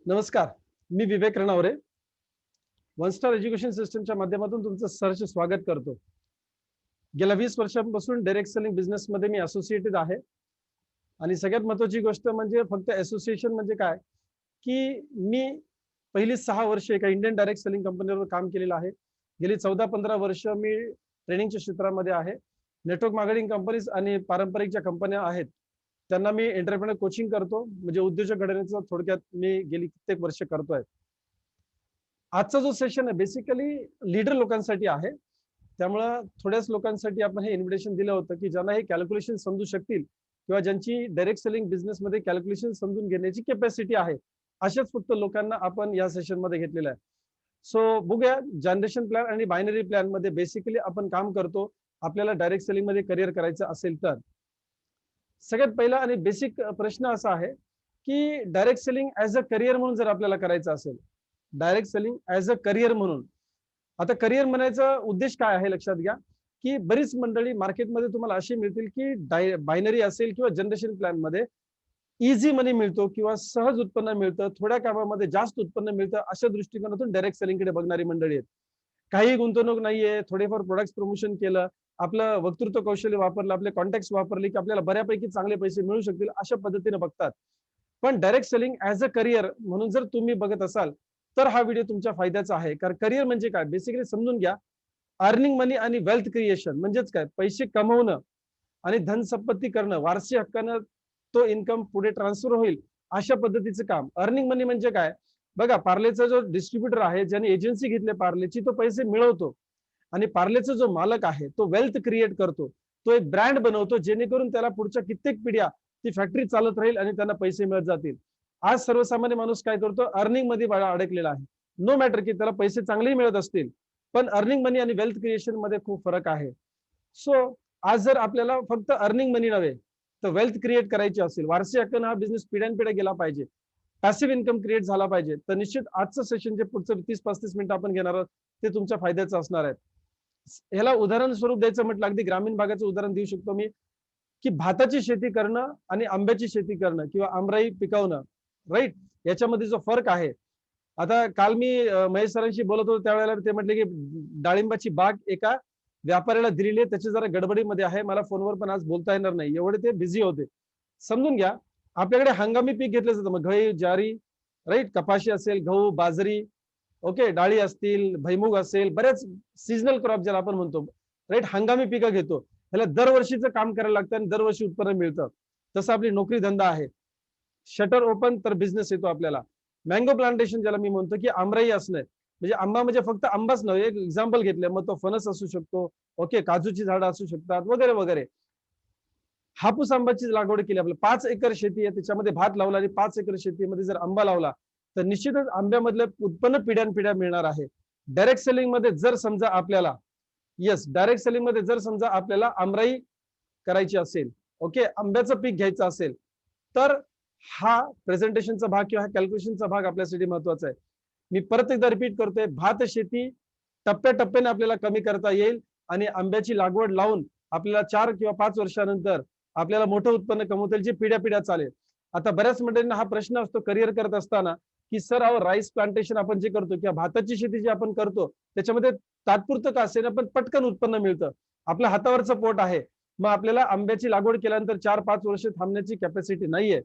नमस्कार, मी विवेक Ranaware. One star education सिस्टमच्या माध्यमातून तुमचं सहर्ष स्वागत करतो. गेल्या 20 वर्षांपासून डायरेक्ट सेलिंग बिझनेसमध्ये मी असोसिएटेड आहे. आणि सगळ्यात महत्त्वाची गोष्ट म्हणजे फक्त असोसिएशन म्हणजे काय, की मी पहिली 6 वर्ष एका इंडियन डायरेक्ट सेलिंग कंपनीवर काम केलेलं आहे. गेली 14-15 वर्ष मी ट्रेनिंगच्या क्षेत्रामध्ये आहे. नेटवर्क मार्केटिंग कंपनीज आणि पारंपरिक ज्या कंपन्या आहेत त्यांना मी एंटरप्रेन्योर कोचिंग करतो. म्हणजे उद्योजक घडवण्याचं थोडक्यात मी गेली कित्येक वर्ष करतोय. आजचा जो सेशन आहे बेसिकली लीडर लोकांसाठी आहे. त्यामुळं थोड्याच लोकांसाठी आपण हे इन्व्हिटेशन दिलं होतं की ज्यांना हे कॅल्क्युलेशन समजू शकतील किंवा ज्यांची डायरेक्ट सेलिंग बिझनेसमध्ये कॅल्क्युलेशन समजून घेण्याची कॅपॅसिटी आहे, अशाच फक्त लोकांना आपण या सेशनमध्ये घेतलेलं आहे. सो बघूया, जनरेशन प्लॅन आणि बायनरी प्लॅन मध्ये बेसिकली आपण काम करतो. आपल्याला डायरेक्ट सेलिंग मध्ये करिअर करायचं असेल तर सगळ्यात पहिला आणि बेसिक प्रश्न असा आहे की direct selling as a career म्हणून जर आपल्याला करायचं असेल, direct selling as a career म्हणून, आता करिअर म्हणायचा उद्देश काय आहे लक्षात घ्या, की बरीच मंडळी मार्केटमध्ये तुम्हाला अशी मिळतील की बायनरी असेल किंवा जनरेशन प्लॅन मध्ये इझी मनी मिळतो किंवा सहज उत्पन्न मिळतं, थोड्या कामामध्ये जास्त उत्पन्न मिळतं, अशा दृष्टिकोनातून डायरेक्ट सेलिंगकडे बघणारी मंडळी आहेत. काही गुंतवणूक नाहीये, थोडेफार प्रोडक्ट प्रमोशन केलं, आपलं वक्तृत्व कौशल्य वापरलं, आपले कॉन्टॅक्ट वापरले की आपल्याला बऱ्यापैकी चांगले पैसे मिळू शकतील, अशा पद्धतीने बघतात. पण direct selling as a career म्हणून जर तुम्ही बघत असाल तर हा व्हिडिओ तुमच्या फायद्याचा आहे. कारण करिअर म्हणजे काय बेसिकली समजून घ्या. अर्निंग मनी आणि वेल्थ क्रिएशन म्हणजेच काय, पैसे कमवणं आणि धनसंपत्ती करणं, वारसी हक्कानं तो इन्कम पुढे ट्रान्सफर होईल, अशा पद्धतीचं काम. अर्निंग मनी म्हणजे काय, बघा पार्लेचा जो डिस्ट्रीब्युटर आहे, ज्याने एजन्सी घेतली पार्लेची, तो पैसे मिळवतो. आणि पार्लेचा जो मालक आहे तो वेल्थ क्रिएट करतो, तो एक ब्रँड बनवतो जेणेकरून त्याला पुढच्या कित्येक पिढ्या ती फॅक्टरी चालत राहील आणि त्यांना पैसे मिळत जातील. आज सर्वसामान्य माणूस काय करतो, अर्निंग मध्ये अडकलेला आहे. नो मॅटर की त्याला पैसे चांगलेही मिळत असतील, पण अर्निंग मनी आणि वेल्थ क्रिएशन मध्ये खूप फरक आहे. सो आज जर आपल्याला फक्त अर्निंग मनी नव्हे तर वेल्थ क्रिएट करायची असेल, वारसी हक्कानं हा बिझनेस पिढ्यानपिढ्या गेला पाहिजे, पॅसिव्ह इन्कम क्रिएट झाला पाहिजे, तर निश्चित आजचं सेशन जे पुढचं 30-35 मिनिटं आपण घेणार आहोत ते तुमच्या फायद्याचं असणार आहे. ह्याला उदाहरण स्वरूप द्यायचं म्हटलं, अगदी ग्रामीण भागाचं उदाहरण देऊ शकतो मी, की भाताची शेती करणं आणि आंब्याची शेती करणं किंवा आमराई पिकवणं, राईट, याच्यामध्ये जो फरक आहे. आता काल मी महेश सरांशी बोलत होतो त्यावेळेला ते म्हटले की डाळिंबाची बाग एका व्यापाऱ्याला दिलेली आहे, त्याची जरा गडबडीमध्ये आहे, मला फोनवर पण आज बोलता येणार नाही, एवढे ते बिझी होते. समजून घ्या, आपल्याकडे हंगामी पीक घेतलं जातं, मग गहू, ज्वारी, राईट, कपाशी असेल, गहू, बाजरी, ओके, डाळी असतील, भैमुग असेल, बऱ्याच सीजनल क्रॉप ज्याला आपण म्हणतो, राईट, हंगामी पिकं घेतो. ह्याला दरवर्षीचं काम करायला लागतं आणि दरवर्षी उत्पन्न मिळतं. तसं आपली नोकरी धंदा आहे, शटर ओपन तर बिझनेस येतो आपल्याला. मँगो प्लांटेशन ज्याला मी म्हणतो, की आमराई असणं, म्हणजे आंबा म्हणजे फक्त आंबाच नव्हे, एक एक्झाम्पल घेतलं, मग तो फणस असू शकतो, ओके, काजूची झाडं असू शकतात, वगैरे वगैरे. हापूस आंब्याची लागवड केली, आपलं 5 एकर शेती आहे, त्याच्यामध्ये भात लावला आणि 5 एकर शेतीमध्ये जर आंबा लावला तर निश्चितच आंब्यामधलं उत्पन्न पिढ्यानपिढ्या मिळणार आहे. डायरेक्ट सेलिंग मध्ये जर समजा आपल्याला, येस, डायरेक्ट सेलिंग मध्ये जर समजा आपल्याला आमराई करायची असेल, ओके, आंब्याचं पीक घ्यायचं असेल, तर हा प्रेझेंटेशनचा भाग किंवा कॅल्क्युलेशनचा भाग आपल्यासाठी महत्वाचा आहे. मी परत एकदा रिपीट करतोय, भात शेती टप्प्याटप्प्याने आपल्याला कमी करता येईल आणि आंब्याची लागवड लावून आपल्याला 4 किंवा 5 वर्षानंतर आपल्याला मोठं उत्पन्न कमवता येईल, जे पिढ्या पिढ्या चालेल. आता बऱ्याच मंडळींना हा प्रश्न असतो करिअर करत असताना, की सर अहो राईस प्लांटेशन आपण जे करतो किंवा भाताची शेती जी आपण करतो त्याच्यामध्ये तात्पुरतं का असेल पण पटकन उत्पन्न मिळतं, आपल्या हातावरचं पोट आहे, मग आपल्याला आंब्याची लागवड केल्यानंतर 4-5 वर्ष थांबण्याची कॅपॅसिटी नाहीये.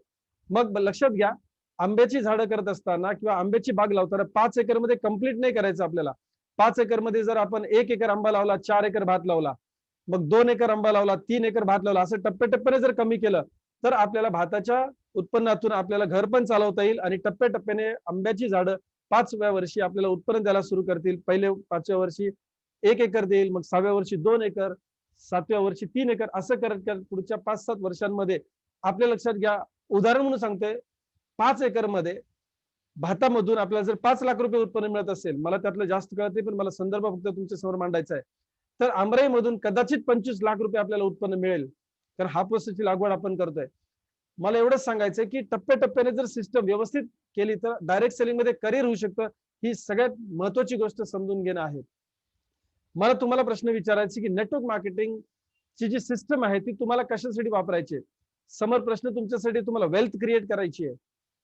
मग लक्षात घ्या, आंब्याची झाडं करत असताना किंवा आंब्याची बाग लावताना 5 एकर मध्ये कंप्लीट नाही करायचं आपल्याला. 5 एकर मध्ये जर आपण 1 एकर आंबा लावला, 4 एकर भात लावला, मग 2 एकर आंबा लावला, 3 एकर भात लावला, असं टप्प्याटप्प्याने जर कमी केलं तर आपल्याला भाताच्या उत्पन्नातून आपल्याला घर पण चालवता येईल आणि टप्प्याटप्प्याने आंब्याची झाडं 5व्या वर्षी आपल्याला उत्पन्न द्यायला सुरू करतील. पहिले 5व्या वर्षी 1 एकर देईल, मग 6व्या वर्षी 2 एकर, 7व्या वर्षी 3 एकर, असं करत करत पुढच्या 5-7 वर्षांमध्ये आपल्या लक्षात घ्या, उदाहरण म्हणून सांगतोय, 5 एकर मध्ये भातामधून आपल्याला जर 5 लाख रुपये उत्पन्न मिळत असेल, मला त्यातलं जास्त कळत नाही पण मला संदर्भ फक्त तुमच्या समोर मांडायचा आहे, तर आमराई मधून कदाचित 25 लाख रुपये आपल्याला उत्पन्न मिळेल, कारण हापूसची लागवड आपण करतोय. मला एवढंच सांगायचंय की टप्प्याटप्प्याने जर सिस्टम व्यवस्थित केली तर डायरेक्ट सेलिंग मध्ये करिअर होऊ शकतं. ही सगळ्यात महत्वाची गोष्ट समजून घेणं आहे. मला तुम्हाला प्रश्न विचारायचे की नेटवर्क मार्केटिंग ची जी सिस्टम आहे ती तुम्हाला कशासाठी वापरायची आहे. समोर प्रश्न तुमच्यासाठी, तुम्हाला वेल्थ क्रिएट करायची आहे,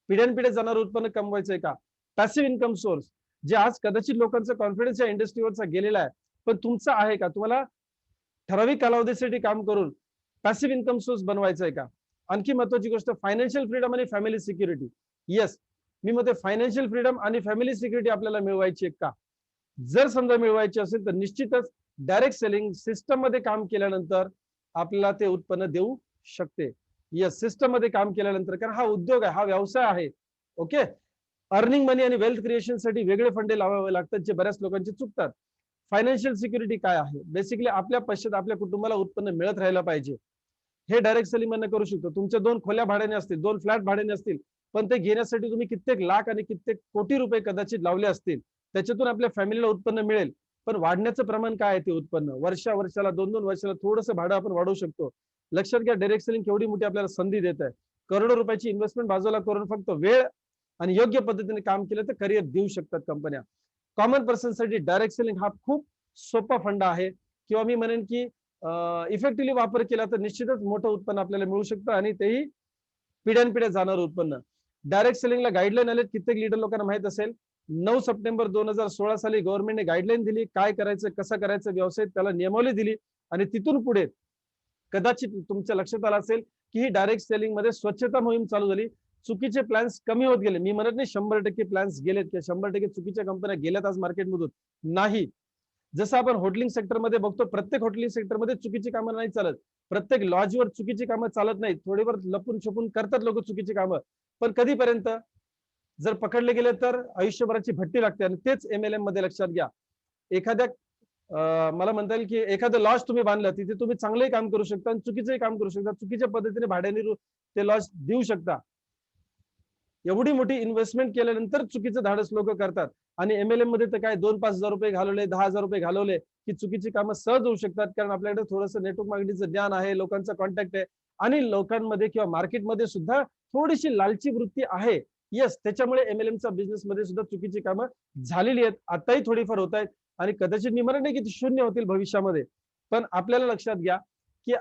पिढ्यानपिढ्या जाणारं उत्पन्न कमवायचंय का? पॅसिव्ह इन्कम सोर्स, जे आज कदाचित लोकांचा कॉन्फिडन्स या इंडस्ट्रीवरचा गेलेला आहे, पण तुमचा आहे का? तुम्हाला ठराविक कालावधीसाठी काम करून पॅसिव्ह इन्कम सोर्स बनवायचा आहे का? आणखी महत्वाची गोष्ट, फायनान्शियल फ्रीडम आणि फॅमिली सिक्युरिटी. येस, मी म्हणते फायनान्शियल फ्रीडम आणि फॅमिली सिक्युरिटी आपल्याला मिळवायची आहे का? जर समजा मिळवायची असेल तर निश्चितच डायरेक्ट सेलिंग सिस्टम मध्ये काम केल्यानंतर आपल्याला ते उत्पन्न देऊ शकते. येस, सिस्टम मध्ये काम केल्यानंतर, कारण हा उद्योग आहे, हा व्यवसाय आहे. ओके, अर्निंग मनी आणि वेल्थ क्रिएशन साठी वेगळे फंडे लावावे लागतात, जे बऱ्याच लोकांचे चुकतात. फायनान्शियल सिक्युरिटी काय आहे? बेसिकली आपल्या पैशात आपल्या कुटुंबाला उत्पन्न मिळत राहायला पाहिजे. हे डायरेक्ट सेलिंग मधनं करू शकतो. तुमच्या 2 खोल्या भाड्याने असतील, 2 फ्लॅट भाड्याने असतील, पण ते घेण्यासाठी तुम्ही कित्येक लाख आणि कित्येक कोटी रुपये कदाचित लावले असतील. त्याच्यातून आपल्या फॅमिलीला उत्पन्न मिळेल, पण वाढण्याचं प्रमाण काय आहे? ते उत्पन्न वर्षाला 2-2 वर्षाला थोडंसं भाडं आपण वाढवू शकतो. लक्षात घ्या, डायरेक्ट सेलिंग केवढी मोठी आपल्याला संधी देत आहे. करोडो रुपयाची इन्व्हेस्टमेंट बाजूला करून फक्त वेळ आणि योग्य पद्धतीने काम केलं तर करिअर देऊ शकतात कंपन्या. कॉमन पर्सनसाठी डायरेक्ट सेलिंग हा खूप सोपा फंडा आहे, किंवा मी म्हणेन की इफेक्टिव्हली वापर केला तर निश्चितच मोठं उत्पन्न आपल्याला मिळू शकतं, आणि तेही पिढ्यानपिढ्या जाणार उत्पन्न. डायरेक्ट सेलिंगला गाईडलाईन आले, कित्येक लीडर लोकांना माहित असेल. 9 सप्टेंबर 2016 साली गव्हर्नमेंटने गाईडलाईन दिली, काय करायचं, कसं करायचं व्यवसाय, त्याला नियमावली दिली. आणि तिथून पुढे कदाचित तुमच्या लक्षात आलं असेल की ही डायरेक्ट सेलिंग मध्ये स्वच्छता मोहीम चालू झाली. चुकीचे प्लॅन्स कमी होत गेले. मी म्हणत नाही 100% प्लॅन्स गेलेत किंवा 100% चुकीच्या कंपन्या गेल्यात आज मार्केटमधून, नाही. जसं आपण हॉटेलिंग सेक्टरमध्ये बघतो, प्रत्येक हॉटेलिंग सेक्टरमध्ये चुकीची कामं नाही चालत. प्रत्येक लॉजवर चुकीची कामं चालत नाहीत. थोडीवर लपून छपून करतात लोक चुकीची कामं, पण कधीपर्यंत? जर पकडले गेले तर आयुष्यभराची भट्टी लागते. आणि तेच MLM मध्ये लक्षात घ्या. एखाद्या मला म्हणता येईल की एखादं लॉज तुम्ही बांधलं, तिथे तुम्ही चांगलंही काम करू शकता आणि चुकीचंही काम करू शकता. चुकीच्या पद्धतीने भाड्याने ते लॉज देऊ शकता. एवढी मोठी इन्व्हेस्टमेंट केल्यानंतर चुकीचं धाडस लोक करतात. आणि MLM मध्ये तर काय 2-5 हजार रुपये घालवले, 10 हजार रुपये घालवले की चुकीची कामं सहज होऊ शकतात. कारण आपल्याकडे थोडंसं नेटवर्क मार्केटिंगचं ज्ञान आहे, लोकांचा कॉन्टॅक्ट आहे, आणि लोकांमध्ये किंवा मार्केटमध्ये सुद्धा थोडीशी लालची वृत्ती आहे. येस, त्याच्यामुळे MLMचा बिझनेस मध्ये सुद्धा चुकीची कामं झालेली आहेत, आताही थोडीफार होत आहेत, आणि कदाचित मी म्हणत नाही की ती शून्य होतील भविष्यामध्ये. पण आपल्याला लक्षात घ्या की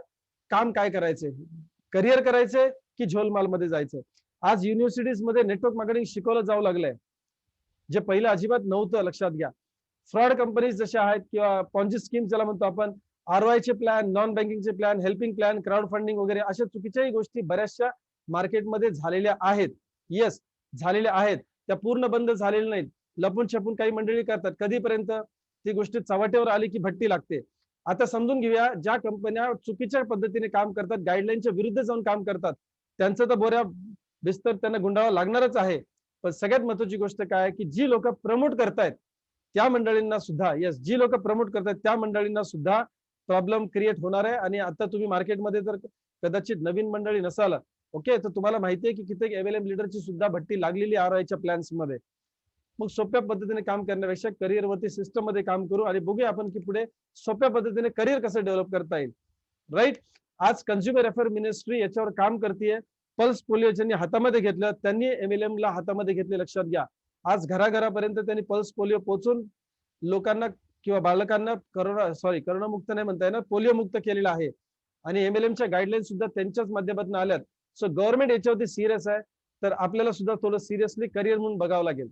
काम काय करायचंय, करिअर करायचंय की झोलमाल मध्ये जायचंय. आज युनिव्हर्सिटीज मध्ये नेटवर्क मार्केटिंग शिकवलं जाऊ लागलंय, जे पहिलं अजिबात नव्हतं. लक्षात घ्या, फ्रॉड कंपनीज जशा आहेत किंवा पॉन्जी स्कीम ज्याला म्हणतो आपण, ROI चे प्लॅन, नॉन बँकिंगचे plan, helping plan, crowd funding वगैरे अशा चुकीच्याही गोष्टी बऱ्याचशा मार्केटमध्ये झालेल्या आहेत. येस, झालेल्या आहेत, त्या पूर्ण बंद झालेल्या नाहीत. लपून छपून काही मंडळी करतात. कधीपर्यंत? ती गोष्ट चव्हाट्यावर आली की भट्टी लागते. आता समजून घेऊया, ज्या कंपन्या चुकीच्या पद्धतीने काम करतात, गाईडलाईनच्या विरुद्ध जाऊन काम करतात, त्यांचं तर बोऱ्या बिस्तर त्यांना गुंडाळावं लागणारच आहे. पण सगळ्यात महत्वाची गोष्ट काय की जी लोक प्रमोट करतायत त्या मंडळींना सुद्धा, येस, जी लोक प्रमोट करतायत त्या मंडळींना सुद्धा प्रॉब्लेम क्रिएट होणार आहे. आणि आता तुम्ही मार्केटमध्ये जर कदाचित नवीन मंडळी नसाल, ओके, तर तुम्हाला माहिती आहे की कित्येक MLM लीडरची सुद्धा भट्टी लागलेली ROI प्लॅन्स मध्ये. मग सोप्या पद्धतीने काम करण्यापेक्षा करिअरवरती सिस्टम मध्ये काम करू, आणि बघूया आपण की पुढे सोप्या पद्धतीने करिअर कसं डेव्हलप करता येईल. राईट, आज कन्झ्युमर अफेअर मिनिस्ट्री याच्यावर काम करते. पल्स पोलिओ ज्यांनी हातामध्ये घेतलं त्यांनी MLM ला हातामध्ये घेतले. लक्षात घ्या, आज घराघरापर्यंत त्यांनी पल्स पोलिओ पोहोचून लोकांना किंवा बालकांना करोनामुक्त नाही म्हणता येणार, पोलिओ मुक्त केलेला आहे. आणि MLMच्या गाईडलाईन सुद्धा त्यांच्याच माध्यमातून आल्यात. सो गव्हर्नमेंट याच्यावरती सिरियस आहे, तर आपल्याला सुद्धा थोडं सिरियसली करिअर म्हणून बघावं लागेल.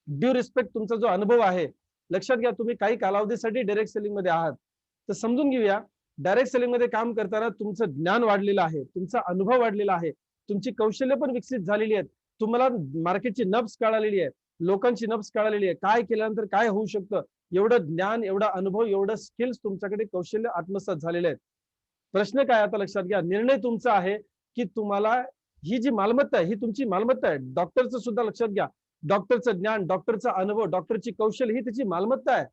ड्यू रिस्पेक्ट, तुमचा जो अनुभव आहे, लक्षात घ्या तुम्ही काही कालावधीसाठी डायरेक्ट सेलिंग मध्ये आहात, तर समजून घेऊया डायरेक्ट सेलिंग मध्ये काम करताना तुमचं ज्ञान वाढलेलं आहे, तुमचा अनुभव वाढलेला आहे, तुमची कौशल्य पण विकसित झालेली आहेत, तुम्हाला मार्केटची नब्ज कळालेली आहे, लोकांची नब्ज कळालेली आहे, काय केल्यानंतर काय होऊ शकतं, एवढं ज्ञान, एवढा अनुभव, एवढं स्किल्स तुमच्याकडे कौशल्य आत्मसात झालेले आहेत. प्रश्न काय आता लक्षात घ्या, निर्णय तुमचा आहे की तुम्हाला ही जी मालमत्ता आहे ही तुमची मालमत्ता आहे. डॉक्टरचं सुद्धा लक्षात घ्या, डॉक्टरचं ज्ञान, डॉक्टरचा अनुभव, डॉक्टरची कौशल्य ही त्याची मालमत्ता आहे.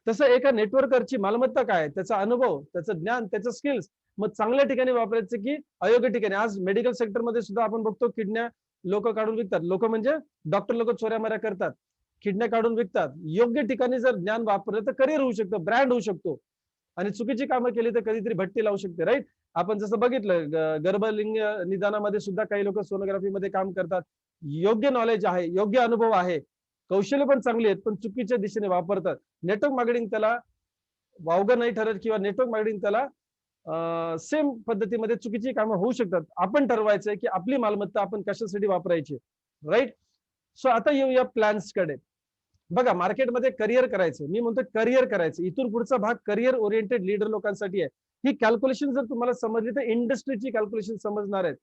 तसं एका नेटवर्करची मालमत्ता काय? त्याचा अनुभव, त्याचं ज्ञान, त्याचं स्किल्स. मग चांगल्या ठिकाणी वापरायचं की अयोग्य ठिकाणी? आज मेडिकल सेक्टरमध्ये सुद्धा आपण बघतो किडन्या लोक काढून विकतात. लोक म्हणजे डॉक्टर लोक चोऱ्यामाऱ्या करतात, किडन्या काढून विकतात. योग्य ठिकाणी जर ज्ञान वापरलं तर करिअर होऊ शकतं, ब्रँड होऊ शकतो. आणि चुकीची कामं केली तर कधीतरी भट्टी लावू शकते. राईट, आपण जसं बघितलं गर्भलिंग निदानामध्ये सुद्धा काही लोक सोनोग्राफीमध्ये काम करतात. योग्य नॉलेज आहे, योग्य अनुभव आहे, कौशल्य पण चांगली आहेत, पण चुकीच्या दिशेने वापरतात. नेटवर्क मार्केटिंग त्याला वावगं नाही ठरत किंवा नेटवर्क मार्केटिंग त्याला सेम पद्धतीमध्ये चुकीची कामं होऊ शकतात. आपण ठरवायचंय की आपली मालमत्ता आपण कशासाठी वापरायची, राईट. सो आता येऊया प्लॅन्स कडे. बघा, मार्केटमध्ये करिअर करायचं, मी म्हणतो करिअर करायचं, इथून पुढचा भाग करिअर ओरिएंटेड लीडर लोकांसाठी आहे. ही कॅल्क्युलेशन जर तुम्हाला समजली तर इंडस्ट्रीची कॅल्क्युलेशन समजणार आहेत.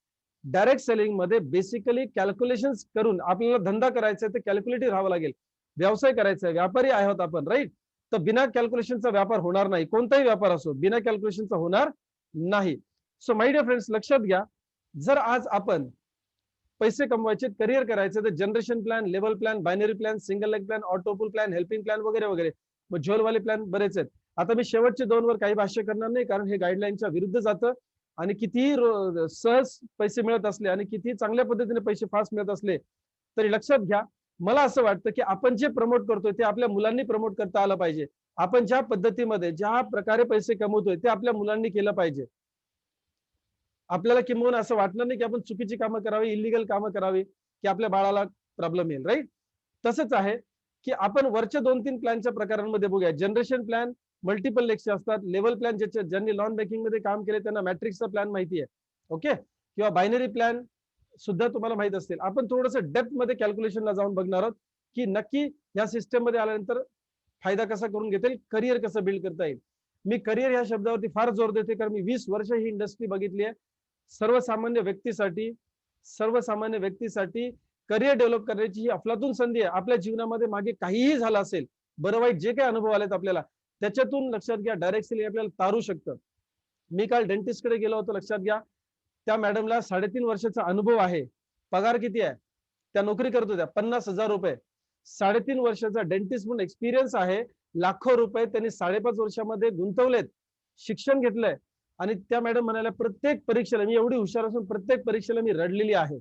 डायरेक्ट सेलिंग मध्ये बेसिकली कॅल्क्युलेशन करून आपल्याला धंदा करायचा आहे तर कॅल्क्युलेटिव्ह राहावं लागेल. व्यवसाय करायचा आहे, व्यापारी आहोत आपण, राईट. तर बिना कॅल्क्युलेशनचा व्यापार होणार नाही. कोणताही व्यापार असो बिना कॅल्क्युलेशनचा होणार नाही. सो माय डिअर फ्रेंड्स, लक्षात घ्या, जर आज आपण पैसे कमवायचे, करिअर करायचे, तर generation plan, level plan, binary plan, single leg plan, autopool plan, helping plan वगैरे वगैरे, मग झोलवाले प्लॅन बरेच आहेत. आता मी शेवटचे 2 वर काही भाष्य करणार नाही, कारण हे गाईडलाईनच्या विरुद्ध जातं. आणि कितीही सहज पैसे मिळत असले आणि कितीही चांगल्या पद्धतीने पैसे फास्ट मिळत असले तरी लक्षात घ्या, मला असं वाटतं की आपण जे प्रमोट करतोय ते आपल्या मुलांनी प्रमोट करता आलं पाहिजे. आपण ज्या पद्धतीमध्ये ज्या प्रकारे पैसे कमवतोय ते आपल्या मुलांनी केलं पाहिजे. आपल्याला किंबहुना असं वाटणार नाही की आपण चुकीची कामं करावी, इलिगल कामं करावी, की आपल्या बाळाला प्रॉब्लेम येईल, राईट. तसंच आहे की आपण वरच्या 2-3 प्लॅनच्या प्रकारांमध्ये बघूया. जनरेशन प्लॅन मल्टिपल लेक्सचे असतात. लेवल प्लॅन ज्यांनी नॉन बँकिंग मध्ये काम केले त्यांना मॅट्रिक्सचा प्लॅन माहिती आहे, ओके. किंवा बायनरी प्लॅन सुद्धा तुम्हाला माहित असतील. आपण थोडंसं डेप्थ मध्ये कॅल्क्युलेशनला जाऊन बघणार आहोत की नक्की या सिस्टम मध्ये आल्यानंतर फायदा कसा करून घेता येईल, करिअर कसं बिल्ड करता येईल. मी करिअर या शब्दावरती फार जोर देते, कारण मी 20 वर्ष ही इंडस्ट्री बघितली आहे. सर्वसामान्य व्यक्तीसाठी करिअर डेव्हलप करण्याची ही अफलातून संधी आहे. आपल्या जीवनामध्ये मागे काहीही झालं असेल, बरं वाईट जे काही अनुभव आलेत आपल्याला, त्याच्यातून लक्षात घ्या डायरेक्ट सेलिंग आपल्याला तारू शकतं. मी काल डेंटिस्ट कडे गेलो होतो, लक्षात घ्या, त्या मॅडमला 3.5 वर्षाचा अनुभव आहे. पगार किती आहे, त्या नोकरी करत होत्या 50,000 रुपये. 3.5 वर्षाचा डेंटिस्ट म्हणून एक्सपिरियन्स आहे. लाखो रुपये त्यांनी 5.5 वर्षामध्ये गुंतवलेत, शिक्षण घेतलंय. आणि त्या मॅडम म्हणाल्या प्रत्येक परीक्षेला, मी एवढी हुशार असून प्रत्येक परीक्षेला मी रडलेली आहे.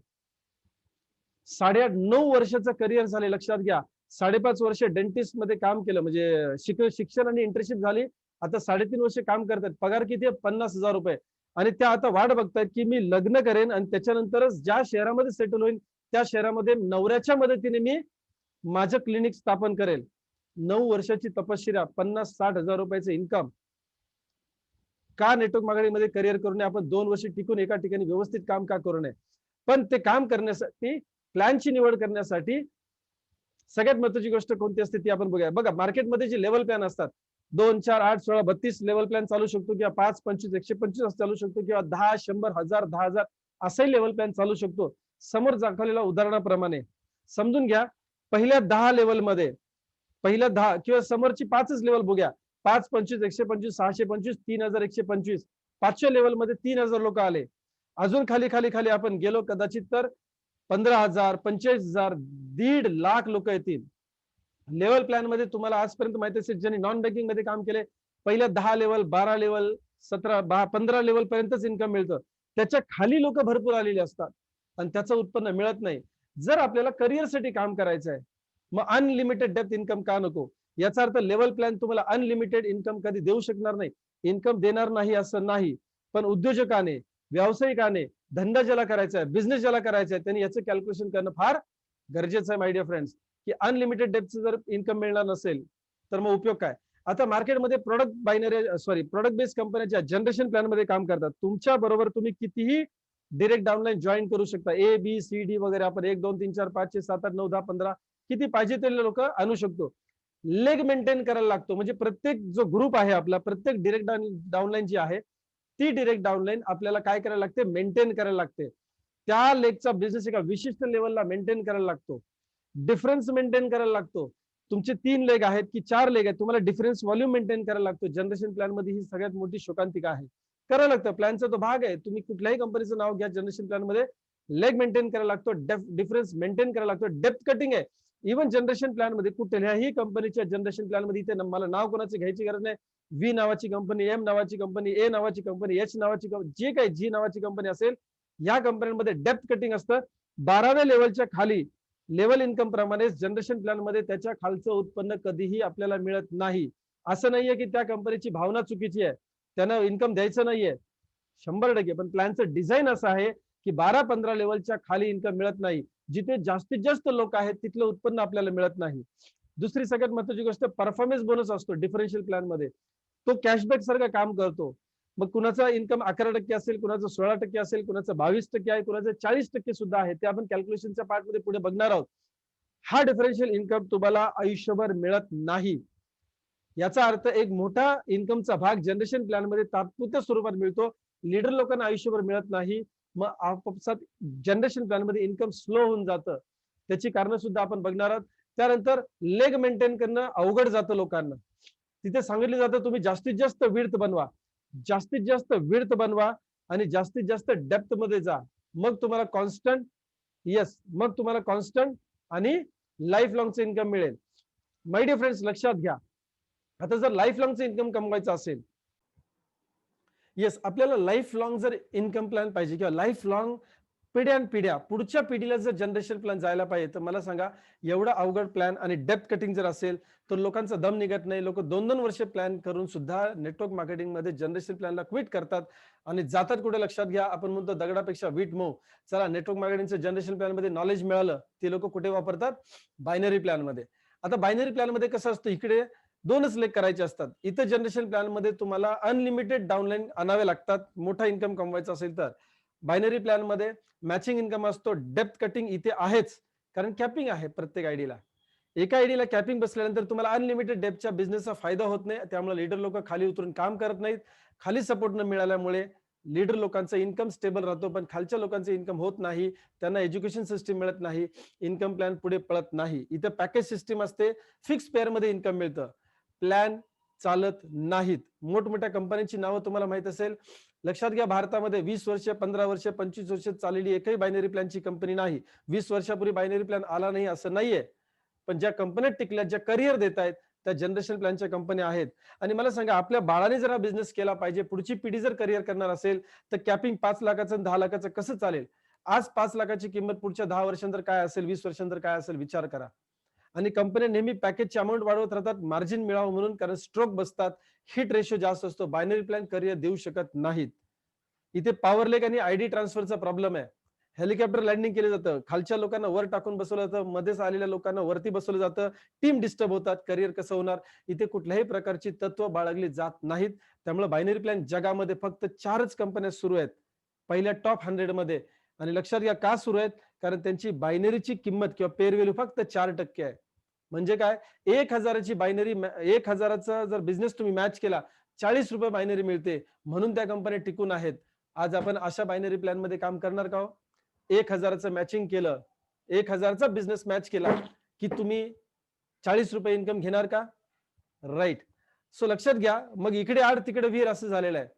8.5-9 वर्षाचं करिअर झाले, लक्षात घ्या. 5.5 वर्ष डेंटिस्ट मध्ये काम केलं, म्हणजे शिक्षण आणि इंटर्नशिप झाली. आता 3.5 वर्ष काम करतात. पगार किती आहे, 50,000 रुपये. आणि त्या आता वाट बघतायत की मी लग्न करेन आणि त्याच्यानंतरच ज्या शहरामध्ये सेटल होईल त्या शहरामध्ये नवऱ्याच्या मदतीने मी माझं क्लिनिक स्थापन करेल. 9 वर्षाची तपश्चर्या, 50-60 हजार रुपयाचं इन्कम. का नेटवर्क मार्केटिंगमध्ये करिअर करू नये, आपण 2 वर्ष टिकून एका ठिकाणी व्यवस्थित काम का करू नये. पण ते काम करण्यासाठी प्लॅनची निवड करण्यासाठी सगळ्यात महत्त्वाची गोष्ट कोणती असते ती आपण बघूया. बघा, मार्केटमध्ये जे लेवल प्लॅन असतात, 2, 4, 8, 16, 32 लेवल प्लॅन चालू शकतो, किंवा 5, 25, 125 असं चालू शकतो, किंवा 10, 100, 1000, 10,000 असाही लेवल प्लॅन चालू शकतो. समोर दाखवलेल्या उदाहरणाप्रमाणे समजून घ्या. पहिल्या 10 लेवलमध्ये पहिल्या 10 किंवा समोरची 5च लेवल बघूया. 5, 25, 125, 625, 3125. 5व्या लेवलमध्ये 3000 लोक आले. अजून खाली खाली खाली आपण गेलो कदाचित तर 15,000, 45,000, 1.5 लाख लोक येतील. लेवल प्लॅन मध्ये तुम्हाला आजपर्यंत माहिती असेल, ज्यांनी नॉन बँकिंग मध्ये काम केले, पहिल्या 10 लेवल, 12 लेवल, 17, 15 लेवल पर्यंतच इन्कम मिळतं. त्याच्या खाली लोक भरपूर आलेले असतात आणि त्याचं उत्पन्न मिळत नाही. जर आपल्याला करिअरसाठी काम करायचं आहे, मग अनलिमिटेड डेप्थ इन्कम का नको. याचा अर्थ लेवल प्लॅन तुम्हाला अनलिमिटेड इन्कम कधी देऊ शकणार नाही, इन्कम देणार नाही असं नाही. पण उद्योजकाने, व्यावसायिकाने, धंदा ज्याला करायचा आहे, बिझनेस ज्याला करायचा आहे, त्यांनी याचं कॅल्क्युलेशन करणं फार गरजेचं आहे माय डिअर फ्रेंड्स. की अनलिमिटेड डेप्थचं जर इन्कम मिळणार नसेल तर मग उपयोग काय. आता मार्केटमध्ये प्रोडक्ट बेस्ड कंपन्याच्या जनरेशन प्लॅन मध्ये काम करतात. तुमच्या बरोबर तुम्ही कितीही डिरेक्ट डाउनलाईन जॉईन करू शकता. ABCD वगैरे आपण 1 2 3 4 5 6 7 8 9 10 15 किती पाहिजे ते लोक आणू शकतो. लेग मेंटेन करायला लागतो, म्हणजे प्रत्येक जो ग्रुप आहे आपला, प्रत्येक डिरेक्ट डाउनलाईन जी आहे ती डिरेक्ट डाउनलाईन आपल्याला काय करायला लागते, मेंटेन करायला लागते. त्या लेगचा बिझनेस एका विशिष्ट लेवलला मेंटेन करायला लागतो, डिफरन्स मेंटेन करायला लागतो. तुमचे 3 लेग आहेत की 4 लेग आहेत, तुम्हाला डिफरन्स व्हॉल्यूम मेंटेन करायला लागतो. जनरेशन प्लॅन मध्ये ही सगळ्यात मोठी शोकांतिका आहे. करायला लागतं, प्लॅनचा तो भाग आहे. तुम्ही कुठल्याही कंपनीचं नाव घ्या, जनरेशन प्लॅन मध्ये लेग मेंटेन करायला लागतो, डिफरन्स मेंटेन करायला लागतो, डेप्थ कटिंग आहे. इव्हन जनरेशन प्लॅन मध्ये कुठल्याही कंपनीच्या जनरेशन प्लॅन मध्ये, इथे मला नाव कोणाची घ्यायची गरज नाही, व्ही नावाची कंपनी, एम नावाची कंपनी, ए नावाची कंपनी, एच नावाची कंपनी, जे काही जी नावाची कंपनी असेल, या कंपन्यांमध्ये डेप्थ कटिंग असतं. 12व्या लेवलच्या खाली लेवल इन्कम प्रमाणे जनरेशन प्लॅन मध्ये त्याच्या खालचं उत्पन्न कधीही आपल्याला मिळत नाही. असं नाहीये की त्या कंपनीची भावना चुकीची आहे, त्यांना इन्कम द्यायचं नाहीये, 100%. पण प्लॅनचं डिझाईन असं आहे की 12-15 लेवलच्या खाली इन्कम मिळत नाही. जिथे जास्तीत जास्त लोक आहेत तिथलं उत्पन्न आपल्याला मिळत नाही. दुसरी सगळ्यात महत्त्वाची गोष्ट, परफॉर्मन्स बोनस असतो डिफरन्शियल प्लॅन मध्ये. तो कॅशबॅक सारखं काम करतो. मग कुणाचा इन्कम 11% असेल, कुणाचं 16% असेल, कुणाचं 22% आहे, कुणाचं 40% सुद्धा आहे. ते आपण कॅल्क्युलेशनच्या पार्ट मध्ये पुढे बघणार आहोत. हा डिफरन्शियल इन्कम तुम्हाला आयुष्यभर मिळत नाही. याचा अर्थ एक मोठा इन्कमचा भाग जनरेशन प्लॅन मध्ये तात्पुरत्या स्वरूपात मिळतो. लीडर लोकांना आयुष्यभर मिळत नाही. मग आपापसात जनरेशन प्लॅन मध्ये इन्कम स्लो होऊन जातं. त्याची कारण सुद्धा आपण बघणार आहोत. त्यानंतर लेग मेंटेन करणं अवघड जातं लोकांना. तिथे सांगितलं जातं तुम्ही जास्तीत जास्त विड्थ बनवा, जास्तीत जास्त विड्थ बनवा आणि जास्तीत जास्त डेप्थ मध्ये जा. मग तुम्हाला कॉन्स्टंट, येस, मग तुम्हाला कॉन्स्टंट आणि लाईफ लॉंगचं इन्कम मिळेल. माय डिअर फ्रेंड्स, लक्षात घ्या, आता जर लाईफ लॉंगचं इन्कम कमवायचं असेल, येस, आपल्याला लाईफ लॉंग जर इन्कम प्लॅन पाहिजे किंवा लाईफ लॉंग पिढ्यानपिढ्या पुढच्या पिढीला जर जनरेशन प्लॅन जायला पाहिजे, तर मला सांगा, एवढा अवघड प्लॅन आणि डेप्थ कटिंग जर असेल तर लोकांचा दम निघत नाही. लोक 2-2 वर्ष प्लॅन करून सुद्धा नेटवर्क मार्केटिंग मध्ये जनरेशन प्लॅनला क्विट करतात आणि जातात कुठे. लक्षात घ्या, आपण म्हणतो दगडापेक्षा वीट मऊ. चला, नेटवर्क मार्केटिंगचं जनरेशन प्लॅन मध्ये नॉलेज मिळालं, ते लोक कुठे वापरतात? बायनरी प्लॅन मध्ये. आता बायनरी प्लॅन मध्ये कसं असतं, इकडे 2च लेख करायचे असतात. इथं जनरेशन प्लॅन मध्ये तुम्हाला अनलिमिटेड डाउनलाईन आणावे लागतात मोठा इन्कम कमवायचा असेल तर. बायनरी प्लॅन मध्ये मॅचिंग इन्कम असतो, डेप्थ कटिंग इथे आहेच, कारण कॅपिंग आहे प्रत्येक आयडीला. एका आयडीला कॅपिंग बसल्यानंतर तुम्हाला अनलिमिटेड डेप्थच्या बिझनेसचा फायदा होत नाही. त्यामुळे लीडर लोक खाली उतरून काम करत नाहीत. खाली सपोर्ट न मिळाल्यामुळे लीडर लोकांचा इन्कम स्टेबल राहतो, पण खालच्या लोकांचं इन्कम होत नाही. त्यांना एज्युकेशन सिस्टीम मिळत नाही, इन्कम प्लॅन पुढे पळत नाही. इथे पॅकेज सिस्टीम असते, फिक्स पेअर मध्ये इन्कम मिळतं, प्लॅन चालत नाहीत. मोठमोठ्या कंपन्यांची नावं तुम्हाला माहित असेल. लक्षात घ्या, भारतामध्ये 20 वर्ष, 15 वर्ष, 25 वर्ष चाललेली एकही बायनरी प्लॅनची कंपनी नाही. 20 वर्षापूर्वी बायनरी प्लॅन आला नाही असं नाहीये, पण ज्या कंपन्या टिकल्या, ज्या करिअर देत आहेत, त्या जनरेशन प्लॅनच्या कंपन्या आहेत. आणि मला सांगा, आपल्या बाळाने जर बिझनेस केला पाहिजे, पुढची पिढी जर करिअर करणार असेल, तर कॅपिंग 5 लाखाचं आणि 10 लाखाचं कसं चालेल? आज 5 लाखाची किंमत पुढच्या 10 वर्षांतर काय असेल, 20 वर्षांतर काय असेल, विचार करा. आणि कंपन्या नेहमी पॅकेजची अमाऊंट वाढवत राहतात मार्जिन मिळावं म्हणून, कारण स्ट्रोक बसतात, हिट रेशो जास्त असतो. बायनरी प्लॅन करिअर देऊ शकत नाहीत. इथे पॉवर लेक आणि आयडी ट्रान्सफरचा प्रॉब्लेम आहे. हेलिकॉप्टर लँडिंग केलं जातं, खालच्या लोकांना वर टाकून बसवलं जातं, मध्येच आलेल्या लोकांना वरती बसवलं जातं, टीम डिस्टर्ब होतात, करिअर कसं होणार? इथे कुठल्याही प्रकारची तत्व बाळगली जात नाहीत. त्यामुळे बायनरी प्लॅन जगामध्ये फक्त 4च कंपन्या सुरू आहेत पहिल्या टॉप 100 मध्ये. आणि लक्षात घ्या, का सुरू आहेत? कारण त्यांची बायनरीची किंमत किंवा पेअर व्हॅल्यू फक्त 4% आहे. म्हणजे काय? 1000ची बायनरी, 1000चा जर बिझनेस तुम्ही मॅच केला, 40 रुपये बायनरी मिळते, म्हणून त्या कंपन्या टिकून आहेत. आज आपण अशा बायनरी प्लॅन मध्ये काम करणार का? 1000चं मॅचिंग केलं, 1000चा बिझनेस मॅच केला की तुम्ही 40 रुपये इन्कम घेणार का? राईट. सो लक्षात घ्या, मग इकडे आड तिकडे विहीर असं झालेलं आहे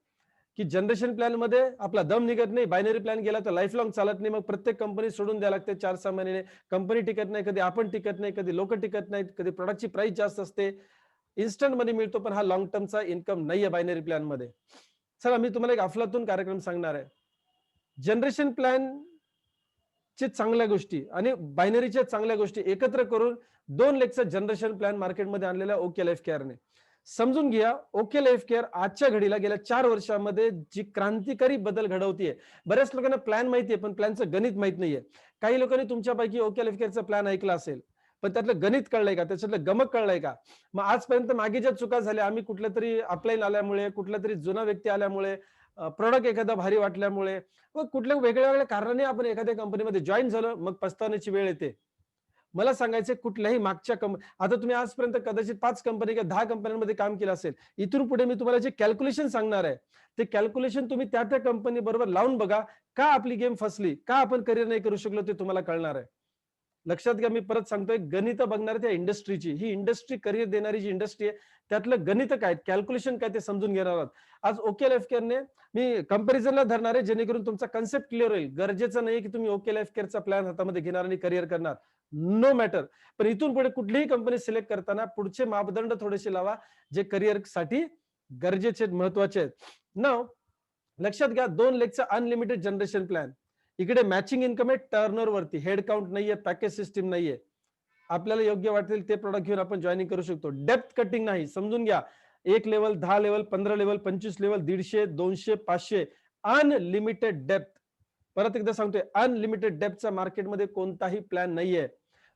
की जनरेशन प्लॅन मध्ये आपला दम निघत नाही. बायनरी प्लॅन गेला तर लाईफ लॉंग चालत नाही. मग प्रत्येक कंपनी सोडून द्यायला लागते 4-6 महिने. कंपनी टिकत नाही, कधी आपण टिकत नाही, कधी लोक टिकत नाहीत, कधी प्रोडक्टची प्राइस जास्त असते. इन्स्टंट मनी मिळतो, पण हा लॉंग टर्मचा इन्कम नाहीये बायनरी प्लॅन मध्ये. चला, मी तुम्हाला एक अफलातून कार्यक्रम सांगणार आहे. जनरेशन प्लॅन चे चांगल्या गोष्टी आणि बायनरीच्या चांगल्या गोष्टी एकत्र करून 2 लेखचा जनरेशन प्लॅन मार्केटमध्ये आणलेला ओके लाईफ केअरने. समजून घ्या, ओके लाईफ केअर आजच्या घडीला गेल्या 4 वर्षामध्ये जी क्रांतिकारी बदल घडवतीये. बऱ्याच लोकांना प्लॅन माहितीये, पण प्लॅनचं गणित माहित नाहीये. काही लोकांनी तुमच्यापैकी ओके लाईफ केअरचा प्लॅन ऐकला असेल, पण त्यातलं गणित कळलंय का? त्याच्यातलं गमक कळलंय का? मग आजपर्यंत मागे ज्या चुका झाल्या, आम्ही कुठल्या तरी अपलाईन आल्यामुळे, कुठला तरी जुना व्यक्ती आल्यामुळे, प्रोडक्ट एखादा भारी वाटल्यामुळे, मग कुठल्या वेगळ्या वेगळ्या कारणाने आपण एखाद्या कंपनीमध्ये जॉईन झालो, मग पस्तावण्याची वेळ येते. मला सांगायचं, कुठल्याही मागच्या आता तुम्ही आजपर्यंत कदाचित 5 कंपनी किंवा 10 कंपन्यांमध्ये काम केलं असेल. इथून पुढे मी तुम्हाला जे कॅल्क्युलेशन सांगणार आहे, ते कॅल्क्युलेशन तुम्ही त्या त्या कंपनी बरोबर लावून बघा. का आपली गेम फसली, का आपण करिअर नाही करू शकलो, ते तुम्हाला कळणार आहे. लक्षात घ्या, मी परत सांगतोय, गणित बघणार त्या इंडस्ट्रीची. ही इंडस्ट्री करिअर देणारी जी इंडस्ट्री आहे, त्यातलं गणित काय, कॅल्क्युलेशन काय, ते समजून घेणार आहोत. आज ओके लाईफ केअरने मी कंपॅरिझनला धरणार आहे, जेणेकरून तुमचा कन्सेप्ट क्लिअर होईल. गरजेचं नाही की तुम्ही ओके लाईफ केअरचा प्लॅन हातामध्ये घेणार आणि करिअर करणार, नो मॅटर. पण इथून पुढे कुठलीही कंपनी सिलेक्ट करताना पुढचे मापदंड थोडेसे लावा, जे करिअर साठी गरजेचे, महत्वाचे आहेत. नाव लक्षात घ्या, 2 लेखचा अनलिमिटेड जनरेशन प्लॅन. इकडे मॅचिंग इन्कम आहे टर्नओव्हर वरती, हेड काउंट नाहीये, पॅकेज सिस्टीम नाहीये. आपल्याला योग्य वाटेल ते प्रोडक्ट घेऊन आपण जॉईनिंग करू शकतो. डेप्थ कटिंग नाही, समजून घ्या. 1 level, 10 level, 15 level, 25 level, 150, 200, 500, unlimited depth. परत एकदा सांगतोय, अनलिमिटेड डेप्थचा मार्केटमध्ये कोणताही प्लॅन नाहीये.